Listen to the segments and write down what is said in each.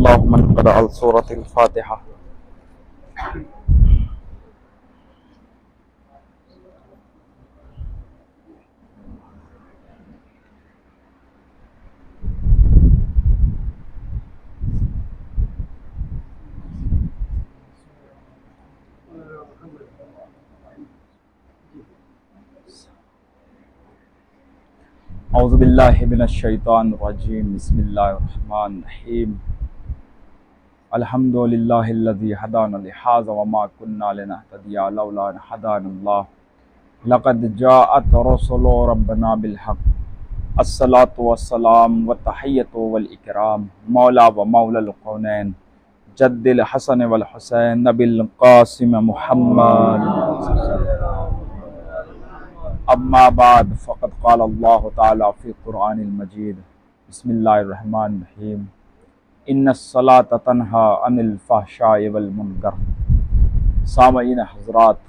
समीअल्लाहु मन क़रअ सूरतल फातिहा। औज़ु बिल्लाहि मिनश शैतानिर रजीम। बिस्मिल्लाहिर रहमानिर रहीम। अल्हम्दुलिल्लाहिल्लज़ी हदाना लिहाज़ा व मा कुन्ना लिनहतदिया लौला अन हदानल्लाह। लक़द जाअत रुसुलु रब्बिना बिल हक़्क़। अस्सलातु वस्सलाम व तहिय्यतु वल इकराम मौला व मौलल कौनैन जद्दिल हसन वल हुसैन नबिल क़ासिम मुहम्मद। अम्मा बाद फ़क़द क़ाल अल्लाहु तआला फ़ी क़ुरआनिल मजीद। बिस्मिल्लाहिर रहमानिर रहीम। इन्नस्सलाता तन्हा अनिल फ़हशाइ वल मुनकर। सामईन हज़रात,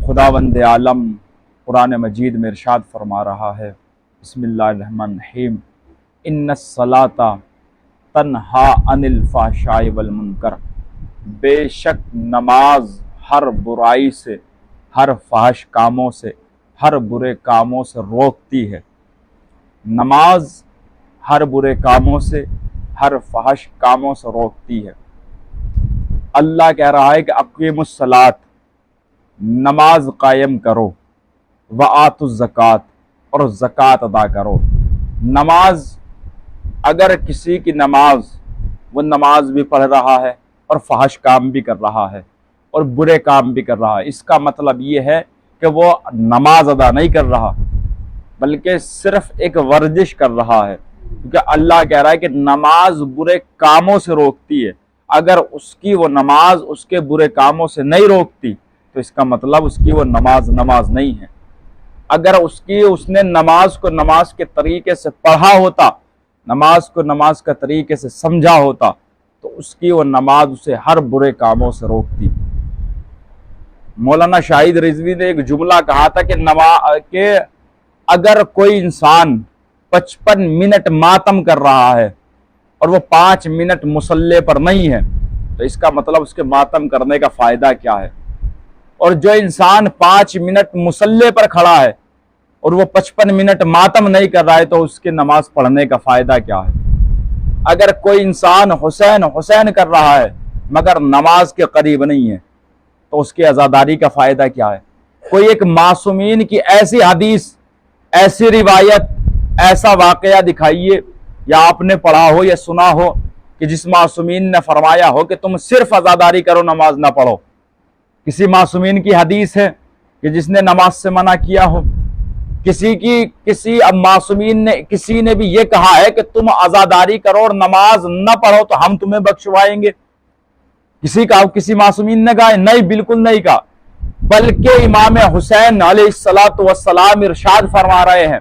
खुदावंद आलम कुरान मजीद में इरशाद फरमा रहा है, बिस्मिल्लाहिर रहमानिर रहीम, इन्नस्सलाता तन्हा अनिल फ़हशाइ वल मुनकर। बेशक नमाज हर बुराई से, हर फहश कामों से, हर बुरे कामों से रोकती है। नमाज हर बुरे कामों से, हर फहश कामों से रोकती है। अल्लाह कह रहा है कि अक़ीमुस सलात, नमाज कायम करो, व आतुज़ ज़कात, और ज़कात अदा करो। नमाज, अगर किसी की नमाज, वो नमाज भी पढ़ रहा है और फहश काम भी कर रहा है और बुरे काम भी कर रहा है, इसका मतलब ये है कि वो नमाज अदा नहीं कर रहा, बल्कि सिर्फ एक वर्जिश कर रहा है। क्योंकि अल्लाह कह रहा है कि नमाज बुरे कामों से रोकती है। अगर उसकी वो नमाज उसके बुरे कामों से नहीं रोकती तो इसका मतलब उसकी वो नमाज नहीं है। अगर उसने नमाज को नमाज के तरीके से पढ़ा होता, नमाज को नमाज के तरीके से समझा होता, तो उसकी वो नमाज उसे हर बुरे कामों से रोकती। मौलाना शाहिद रिजवी ने एक जुमला कहा था कि अगर कोई इंसान 55 मिनट मातम कर रहा है और वो 5 मिनट मुसल्ले पर नहीं है, तो इसका मतलब उसके मातम करने का फायदा क्या है। और जो इंसान 5 मिनट मुसल्ले पर खड़ा है और वो 55 मिनट मातम नहीं कर रहा है, तो उसके नमाज पढ़ने का फायदा क्या है। अगर कोई इंसान हुसैन हुसैन कर रहा है मगर नमाज के करीब नहीं है, तो उसकी अज़ादारी का फायदा क्या है। कोई एक मासूमीन की ऐसी हदीस, ऐसी रिवायत, ऐसा वाकया दिखाइए, या आपने पढ़ा हो या सुना हो कि जिस मासूमीन ने फरमाया हो कि तुम सिर्फ अज़ादारी करो, नमाज ना पढ़ो। किसी मासूमीन की हदीस है कि जिसने नमाज से मना किया हो। किसी ने भी ये कहा है कि तुम अज़ादारी करो और नमाज न पढ़ो तो हम तुम्हें बख्शवाएंगे। किसी मासूमीन ने कहा? नहीं, बिल्कुल नहीं कहा। बल्कि इमाम हुसैन अलैहिस्सलातु वस्सलाम इरशाद फरमा रहे हैं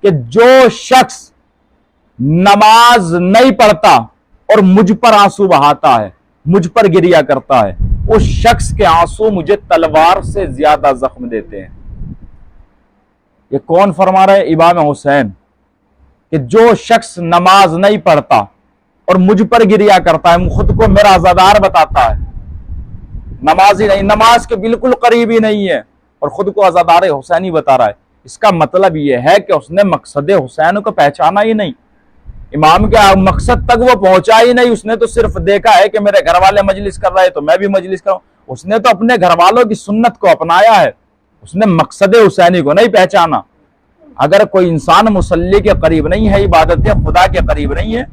कि जो शख्स नमाज नहीं पढ़ता और मुझ पर आंसू बहाता है, मुझ पर गिरिया करता है, उस शख्स के आंसू मुझे तलवार से ज्यादा जख्म देते हैं। ये कौन फरमा रहे? इमाम हुसैन, कि जो शख्स नमाज नहीं पढ़ता और मुझ पर गिरिया करता है, खुद को मेरा अज़ादार बताता है, नमाजी नहीं, नमाज के बिल्कुल करीब ही नहीं है, और खुद को अज़ादार हुसैनी बता रहा है, इसका मतलब यह है कि उसने मकसद हुसैन को पहचाना ही नहीं, इमाम के मकसद तक वो पहुंचा ही नहीं। उसने तो सिर्फ देखा है कि मेरे घर वाले मजलिस कर रहे हैं तो मैं भी मजलिस करूं। उसने तो अपने घर वालों की सुन्नत को अपनाया है, उसने मकसद हुसैनी को नहीं पहचाना। अगर कोई इंसान मुसल्ली के करीब नहीं है, इबादत खुदा के करीब नहीं है,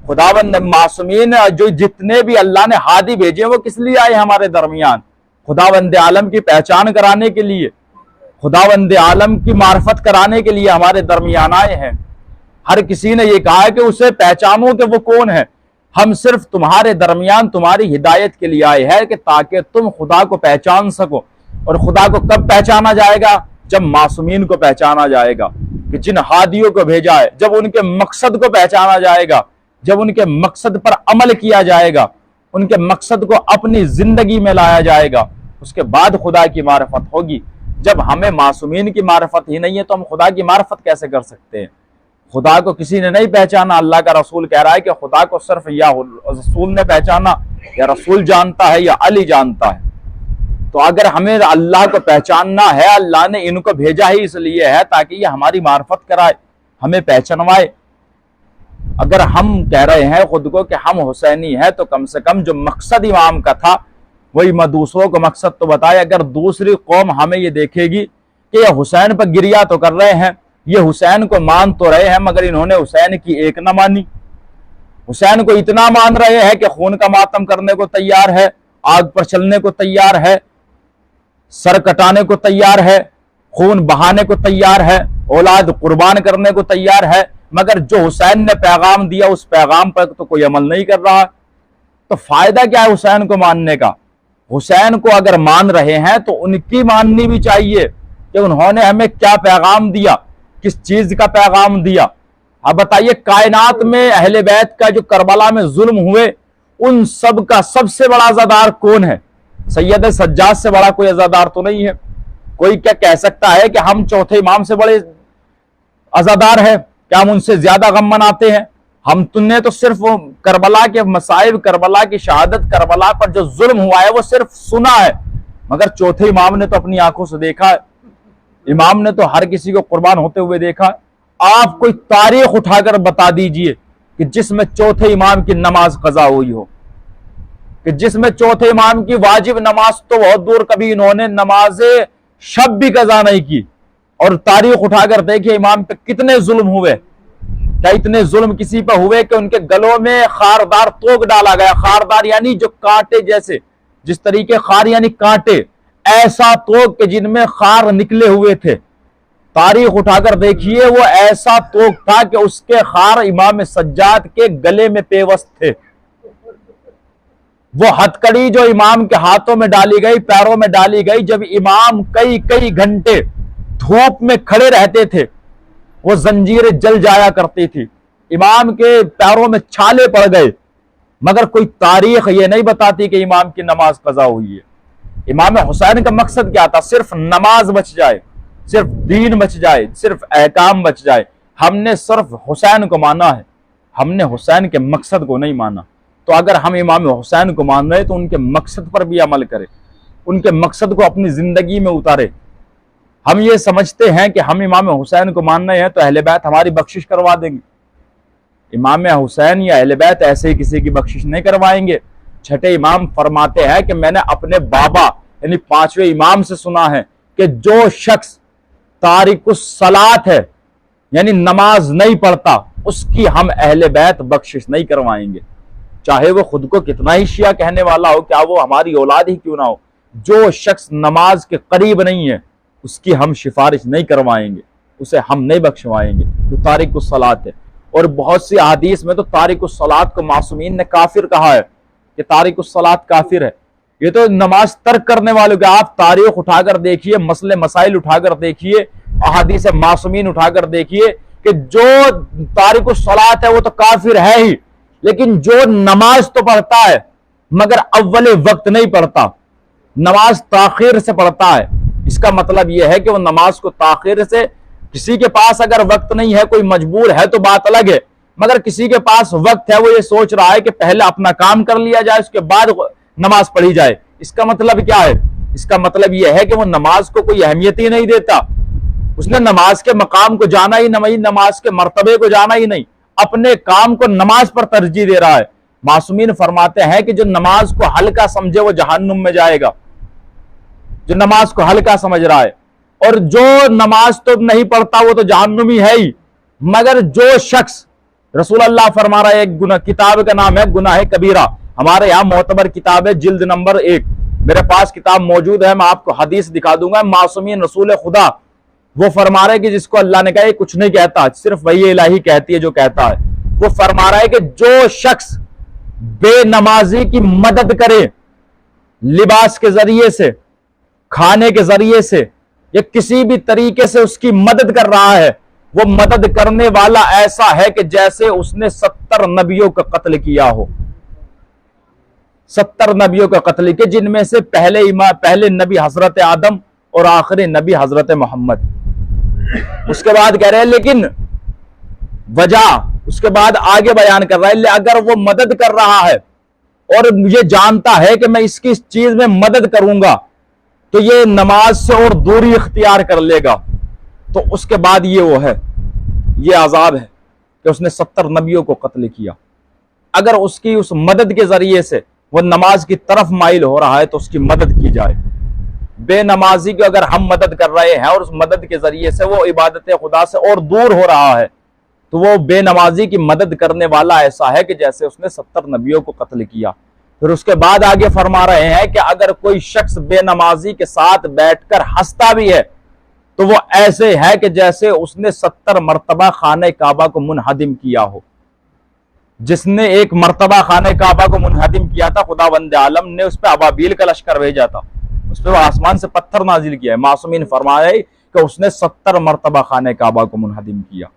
खुदावंद मासूमीन जो जितने भी अल्लाह ने हादी भेजे वो किस लिए आए हमारे दरमियान? खुदावंद आलम की पहचान कराने के लिए, खुदावंद आलम की मार्फत कराने के लिए हमारे दरमियान आए हैं। हर किसी ने यह कहा है कि उसे पहचानो कि वो कौन है। हम सिर्फ तुम्हारे दरमियान तुम्हारी हिदायत के लिए आए हैं कि ताकि तुम खुदा को पहचान सको। और खुदा को कब पहचाना जाएगा? जब मासूमीन को पहचाना जाएगा कि जिन हादियों को भेजा है, जब उनके मकसद को पहचाना जाएगा, जब उनके मकसद पर अमल किया जाएगा, उनके मकसद को अपनी जिंदगी में लाया जाएगा, उसके बाद खुदा की मार्फत होगी। जब हमें मासूमीन की मार्फत ही नहीं है तो हम खुदा की मार्फत कैसे कर सकते हैं? खुदा को किसी ने नहीं पहचाना। अल्लाह का रसूल कह रहा है कि खुदा को सिर्फ या रसूल ने पहचाना, या रसूल जानता है, या अली जानता है। तो अगर हमें अल्लाह को पहचानना है, अल्लाह ने इनको भेजा ही इसलिए है ताकि ये हमारी मार्फत कराए, हमें पहचानवाए। अगर हम कह रहे हैं खुद को कि हम हुसैनी है, तो कम से कम जो मकसद इमाम का था वही दूसरों को मकसद तो बताए। अगर दूसरी कौम हमें ये देखेगी कि ये हुसैन पर गिरिया तो कर रहे हैं, ये हुसैन को मान तो रहे हैं, मगर इन्होंने हुसैन की एक न मानी, हुसैन को इतना मान रहे हैं कि खून का मातम करने को तैयार है, आग पर चलने को तैयार है, सर कटाने को तैयार है, खून बहाने को तैयार है, औलाद कुर्बान करने को तैयार है, मगर जो हुसैन ने पैगाम दिया उस पैगाम पर तो कोई अमल नहीं कर रहा। तो फायदा क्या है हुसैन को मानने का? हुसैन को अगर मान रहे हैं तो उनकी माननी भी चाहिए कि उन्होंने हमें क्या पैगाम दिया, किस चीज का पैगाम दिया। अब बताइए, कायनात में अहले बैत का जो करबला में जुल्म हुए, उन सब का सबसे बड़ा अज़ादार कौन है? सैयद सज्जाद से बड़ा कोई अज़ादार तो नहीं है। कोई क्या कह सकता है कि हम चौथे इमाम से बड़े अज़ादार हैं? क्या हम उनसे ज्यादा गम मनाते हैं? हम तुमने तो सिर्फ करबला के मसाइब, करबला की शहादत, करबला पर जो जुल्म हुआ है वो सिर्फ सुना है, मगर चौथे इमाम ने तो अपनी आंखों से देखा है। इमाम ने तो हर किसी को कुर्बान होते हुए देखा। आप कोई तारीख उठाकर बता दीजिए कि जिसमें चौथे इमाम की नमाज कजा हुई हो, कि जिसमें चौथे इमाम की वाजिब नमाज तो बहुत दूर, कभी इन्होंने नमाजे शब भी कजा नहीं की। और तारीख उठाकर देखिए इमाम पे कितने जुल्म हुए। क्या इतने जुल्म किसी पर हुए कि उनके गलों में खारदार तोक डाला गया? खारदार यानी जो कांटे जैसे, जिस तरीके खार यानी कांटे, ऐसा तोक के जिनमें खार निकले हुए थे। तारीख उठाकर देखिए, वो ऐसा तोक था कि उसके खार इमाम सज्जाद के गले में पेवस्त थे। वो हथकड़ी जो इमाम के हाथों में डाली गई, पैरों में डाली गई, जब इमाम कई कई घंटे धूप में खड़े रहते थे, वो जंजीरें जल जाया करती थी, इमाम के पैरों में छाले पड़ गए, मगर कोई तारीख ये नहीं बताती कि इमाम की नमाज कजा हुई है। इमाम हुसैन का मकसद क्या था? सिर्फ नमाज बच जाए, सिर्फ दीन बच जाए, सिर्फ अहकाम बच जाए। हमने सिर्फ हुसैन को माना है, हमने हुसैन के मकसद को नहीं माना। तो अगर हम इमाम हुसैन को मान रहे तो उनके मकसद पर भी अमल करें, उनके मकसद को अपनी जिंदगी में उतारे। हम ये समझते हैं कि हम इमाम हुसैन को मान रहे हैं तो अहले बैत हमारी बख्शिश करवा देंगे। इमाम हुसैन या अहले बैत ऐसे ही किसी की बख्शिश नहीं करवाएंगे। छठे इमाम फरमाते हैं कि मैंने अपने बाबा यानी पांचवें इमाम से सुना है कि जो शख्स तारिकुस सलात है यानी नमाज नहीं पढ़ता, उसकी हम अहले बैत बख्शिश नहीं करवाएंगे, चाहे वो खुद को कितना ही शिया कहने वाला हो, क्या वो हमारी औलाद ही क्यों ना हो। जो शख्स नमाज के करीब नहीं है उसकी हम सिफारिश नहीं करवाएंगे, उसे हम नहीं बख्शवाएंगे, जो तारिकुस सलात है। और बहुत सी अहादीस में तो तारिकुस सलात को मासूमीन ने काफिर कहा है कि तारिकुस सलात काफिर है। ये तो नमाज तर्क करने वालों के, आप तारीख उठाकर देखिए, मसले मसाइल उठाकर देखिए, अहादीस मासूमीन उठाकर देखिए कि जो तारिकुस सलात है वो तो काफिर है ही, लेकिन जो नमाज तो पढ़ता है मगर अव्वले वक्त नहीं पढ़ता, नमाज ताखिर से पढ़ता है, इसका मतलब यह है कि वो नमाज को ताखिर से, किसी के पास अगर वक्त नहीं है, कोई मजबूर है तो बात अलग है, मगर किसी के पास वक्त है, वो ये सोच रहा है कि पहले अपना काम कर लिया जाए उसके बाद नमाज पढ़ी जाए। इसका मतलब क्या है? इसका मतलब यह है कि वो नमाज को कोई अहमियत ही नहीं देता, उसने नमाज के मकाम को जाना ही नहीं, नमाज के मर्तबे को जाना ही नहीं, अपने काम को नमाज पर तरजीह दे रहा है। मासूमीन फरमाते हैं कि जो नमाज को हल्का समझे वो जहन्नुम में जाएगा, जो नमाज को हल्का समझ रहा है, और जो नमाज तो नहीं पढ़ता वो तो जहन्नुमी है ही। मगर जो शख्स, रसूल अल्लाह फरमा रहा है, एक गुनाह, किताब का नाम है गुनाह कबीरा, हमारे यहाँ मोतबर किताब है, जिल्द नंबर 1, मेरे पास किताब मौजूद है, मैं आपको हदीस दिखा दूंगा। मासूमीन रसूल खुदा वो फरमा रहे कि जिसको अल्लाह ने कहा ये कुछ नहीं कहता, सिर्फ वही इलाही कहती है जो कहता है। वो फरमा रहा है कि जो शख्स बेनमाजी की मदद करे, लिबास के जरिए से, खाने के जरिए से, या किसी भी तरीके से उसकी मदद कर रहा है, वो मदद करने वाला ऐसा है कि जैसे उसने 70 नबियों का कत्ल किया हो। 70 नबियों का कत्ल किया, जिनमें से पहले नबी हजरत आदम और आखिरी नबी हजरत मोहम्मद। उसके बाद कह रहे हैं लेकिन वजह उसके बाद आगे बयान कर रहा है, अगर वो मदद कर रहा है और मुझे जानता है कि मैं इसकी चीज में मदद करूंगा तो ये नमाज से और दूरी इख्तियार कर लेगा, तो उसके बाद ये वो है, ये अजाब है कि उसने 70 नबियों को कत्ल किया। अगर उसकी उस मदद के जरिए से वो नमाज की तरफ माइल हो रहा है तो उसकी मदद की जाए। बेनमाजी की अगर हम मदद कर रहे हैं और उस मदद के जरिए से वो इबादत खुदा से और दूर हो रहा है तो वो बेनमाजी की मदद करने वाला ऐसा है कि जैसे उसने 70 नबियों को कत्ल किया। फिर उसके बाद आगे फरमा रहे हैं कि अगर कोई शख्स बेनमाजी के साथ बैठकर हंसता भी है तो वो ऐसे है कि जैसे उसने 70 मरतबा खाने काबा को मुनहदिम किया हो। जिसने एक मरतबा खाने काबा को मुनहदिम किया था, खुदावंद आलम ने उस पर अबाबील का लश्कर भेजा था, उस पर आसमान से पत्थर नाजिल किया है। मासूमीन फरमाए कि उसने 70 मरतबा खाने काबा को मुनहदिम किया।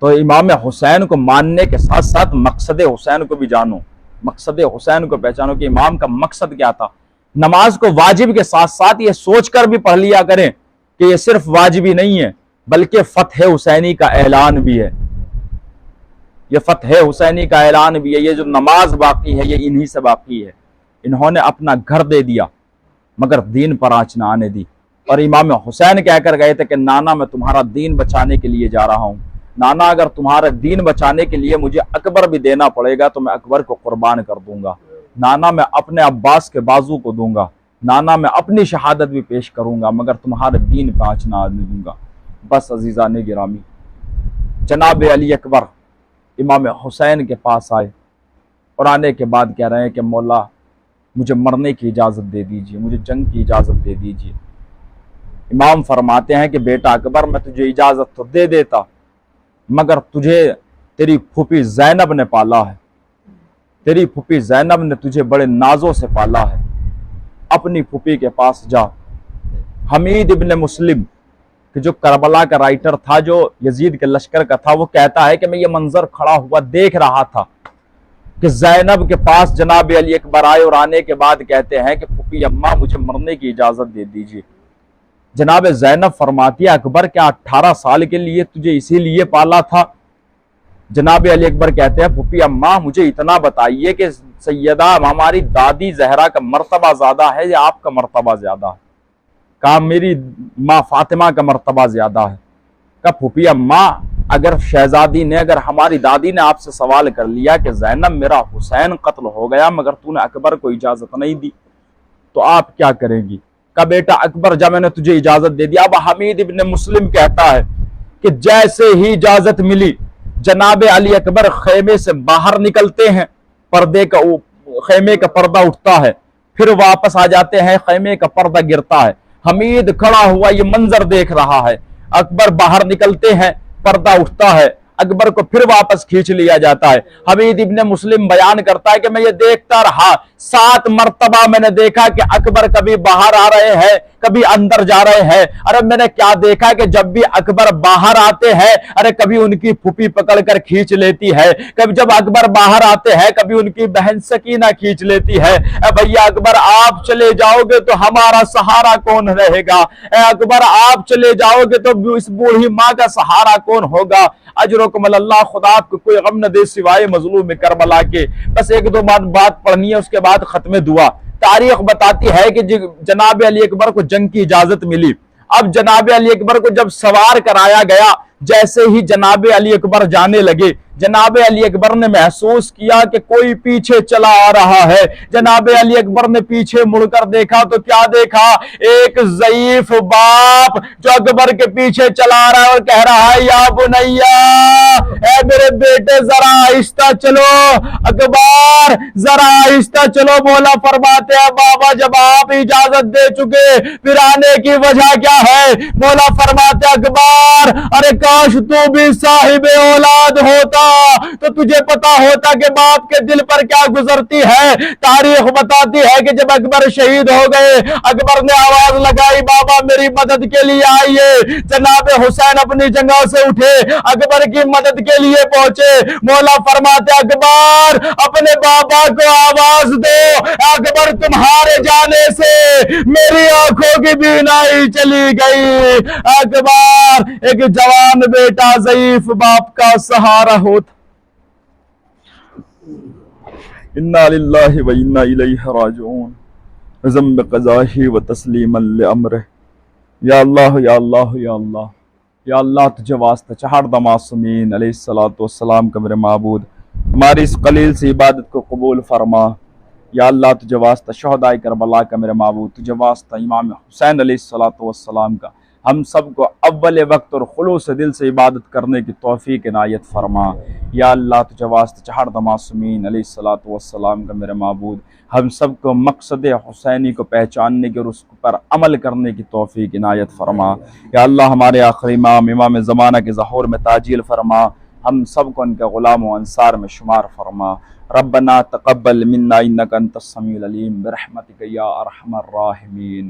तो इमाम हुसैन को मानने के साथ साथ मकसद हुसैन को भी जानो, मकसद हुसैन को पहचानो कि इमाम का मकसद क्या था। नमाज को वाजिब के साथ साथ ये सोचकर भी पढ़ लिया करें कि ये सिर्फ वाजिबी नहीं है बल्कि फतह हुसैनी का ऐलान भी है। ये फतह हुसैनी का ऐलान भी है। ये जो नमाज बाकी है ये इन्हीं से बाकी है। इन्होंने अपना घर दे दिया मगर दीन पर आँच ना आने दी। और इमाम हुसैन कहकर गए थे कि नाना मैं तुम्हारा दीन बचाने के लिए जा रहा हूँ, नाना अगर तुम्हारा दीन बचाने के लिए मुझे अकबर भी देना पड़ेगा तो मैं अकबर को कुर्बान कर दूंगा, नाना मैं अपने अब्बास के बाजू को दूंगा, नाना मैं अपनी शहादत भी पेश करूंगा मगर तुम्हारे दीन पे आँच ना आने दूंगा। बस अजीज़ान गिरामी, जनाब अली अकबर इमाम हुसैन के पास आए और आने के बाद कह रहे हैं कि मौला मुझे मरने की इजाज़त दे दीजिए, मुझे जंग की इजाज़त दे दीजिए। इमाम फरमाते हैं कि बेटा अकबर मैं तुझे इजाज़त तो दे देता मगर तुझे तेरी फूफी ज़ैनब ने पाला है, तेरी फूफी ज़ैनब ने तुझे बड़े नाजों से पाला है। अपनी फूफी के पास जा। हमीद इब्न मुस्लिम कि जो करबला का राइटर था, जो यजीद के लश्कर का था, वो कहता है कि मैं ये मंजर खड़ा हुआ देख रहा था कि ज़ैनब के पास जनाब अली अकबर आए और आने के बाद कहते हैं कि फूफी अम्मा मुझे मरने की इजाज़त दे दीजिए। जनाब ज़ैनब फरमाती है अकबर क्या 18 साल के लिए तुझे इसीलिए पाला था? जनाब अली अकबर कहते हैं फूफी अम्मा मुझे इतना बताइए कि सैयदा हमारी दादी जहरा का मर्तबा ज्यादा है या आपका मर्तबा ज्यादा है? कहा मेरी माँ फातिमा का मर्तबा ज्यादा है। कहा फूफी अम्मा अगर शहजादी ने, अगर हमारी दादी ने आपसे सवाल कर लिया कि ज़ैनब मेरा हुसैन कत्ल हो गया मगर तूने अकबर को इजाजत नहीं दी तो आप क्या करेंगी? का बेटा अकबर जब मैंने तुझे इजाजत दे दी। अब हमीद इब्न मुस्लिम कहता है कि जैसे ही इजाजत मिली जनाब अली अकबर खेमे से बाहर निकलते हैं, खेमे का पर्दा उठता है, फिर वापस आ जाते हैं, खेमे का पर्दा गिरता है। हमीद खड़ा हुआ ये मंजर देख रहा है। अकबर बाहर निकलते हैं, पर्दा उठता है, अकबर को फिर वापस खींच लिया जाता है। हमीद इब्न मुस्लिम बयान करता है कि मैं ये देखता रहा, 7 मरतबा मैंने देखा कि अकबर कभी बाहर आ रहे हैं कभी अंदर जा रहे हैं। अरे मैंने क्या देखा कि जब भी अकबर बाहर आते हैं, अरे कभी उनकी फूफी पकड़कर खींच लेती है, कभी जब अकबर बाहर आते हैं कभी उनकी बहन सकीना खींच लेती है। भैया अकबर आप चले जाओगे तो हमारा सहारा कौन रहेगा? अकबर आप चले जाओगे तो इस बूढ़ी माँ का सहारा कौन होगा? अजरकुम अल्लाह, खुदा आपको कोई गम न दे सिवाय मजलूम करबला के। बस एक दो बात पढ़नी है, उसके बाद खत्म दुआ। तारीख बताती है कि जनाब अली अकबर को जंग की इजाजत मिली। अब जनाब अली अकबर को जब सवार कराया गया, जैसे ही जनाब अली अकबर जाने लगे, जनाब अली अकबर ने महसूस किया कि कोई पीछे चला आ रहा है। जनाब अली अकबर ने पीछे मुड़कर देखा तो क्या देखा? एक ज़ईफ बाप जो अकबर के पीछे चला आ रहा है और कह रहा है या बुनैया, ऐ मेरे बेटे जरा आहिस्ता चलो, अकबर जरा आहिस्ता चलो। मौला फरमाते हैं बाबा जब आप इजाजत दे चुके फिर आने की वजह क्या है? मौला फरमाते अकबर अरे काश तू भी साहिब औलाद होता तो तुझे पता होता कि बाप के दिल पर क्या गुजरती है। तारीख बताती है कि जब अकबर शहीद हो गए, अकबर ने आवाज लगाई बाबा मेरी मदद के लिए आइए। जनाब हुसैन अपनी जगह से उठे, अकबर की मदद के लिए पहुंचे। मौला फरमाते अकबर अपने बाबा को आवाज दो, अकबर तुम्हारे जाने से मेरी आंखों की बीनाई चली गई। अकबर एक जवान बेटा ज़ईफ बाप का सहारा होता। इन्ना लिल्लाहि व इन्ना इलैहि राजिऊन। ज़म्ब क़ज़ाही व तस्लीमन लिअम्रिह। या अल्लाह या अल्लाह या अल्लाह या अल्लाह, तुझे वास्ता चढ़ द मासूमीन अलैहिस्सलातु वस्सलाम का मेरे माबूद, हमारी इस कलील से इबादत को कबूल फरमा। या अल्लाह, तुझे वास्ता शहदाए करबला का मेरे माबूद, तुझे वास्ता इमाम हुसैन अलैहिस्सलातु वस्सलाम का, हम सबको अव्वल वक्त और खुलूस दिल से इबादत करने की तौफीक इनायत फरमा। या अल्लाह, तुझे वास्ते चढ़ द मासूमीन अलैहिस्सलातु वस्सलाम का मेरे माबूद, हम सबको मकसद हुसैनी को पहचानने की और उस पर अमल करने की तौफीक इनायत फरमा। या अल्लाह, हमारे आखिरी इमाम इमाम ज़माना के ज़हूर में ताजील फरमा, हम सबको उनके ग़ुलाम व अंसार में शुमार फरमा। रब्बना तक़ब्बल मिन्ना इन्नका अंतस समीउल अलीम बिरहमतिका या अरहमर राहिमीन।